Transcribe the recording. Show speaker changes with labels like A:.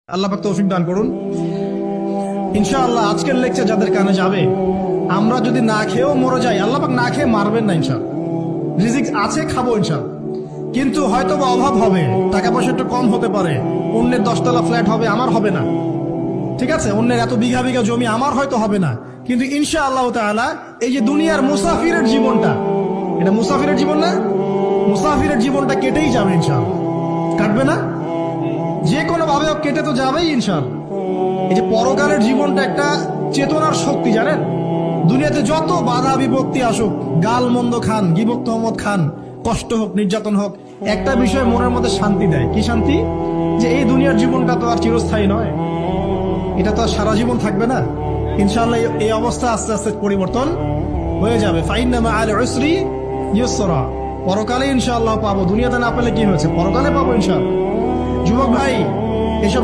A: আল্লাহ পাক তৌফিক দান করুন। ইনশাআল্লাহ আজকের লেকচার যাদের কানে যাবে, আমরা যদি না খেয়েও মরে যাই, আল্লাহ পাক না খেয়ে মারবেন না ইনশাআল্লাহ। রিজিক আছে, খাবো ইনশাআল্লাহ। কিন্তু হয়তো বা অভাব হবে, টাকা পয়সা একটু কম হতে পারে, অন্যের 10 তলা ফ্ল্যাট হবে, আমার হবে না, ঠিক আছে, অন্যের এত বিঘা বিঘা জমি আমার হয়তো হবে না। কিন্তু ইনশাআল্লাহ তাআলা এই যে দুনিয়ার মুসাফিরের জীবনটা, এটা মুসাফিরের জীবন না, মুসাফিরের জীবনটা কেটেই যাবে ইনশাআল্লাহ। কাটবে না? যে কোনো ভাবে কেটে তো যাবেই ইনশাআল্লাহ। এই যে পরকালের জীবনটা একটা চেতনার শক্তি, জানেন, দুনিয়াতে যত বাধা বিপত্তি আসুক, গাল মন্দ খান, গিবত তহমত খান, কষ্ট হোক, নির্যাতন হোক, একটা বিষয় মনের মধ্যে শান্তি দেয়। কি শান্তি? যে এই দুনিয়ার জীবনটা তো আর চিরস্থায়ী নয়, এটা তো আর সারা জীবন থাকবে না। ইনশাআল্লাহ এই অবস্থা আস্তে আস্তে পরিবর্তন হয়ে যাবে। ফাইন্না মাআল উসরি ইউসরা, পরকালে ইনশাআল্লাহ পাবো। দুনিয়াতে না পেলে কি হয়েছে, পরকালে পাবো ইনশাআল্লাহ। যুবক ভাই, এসব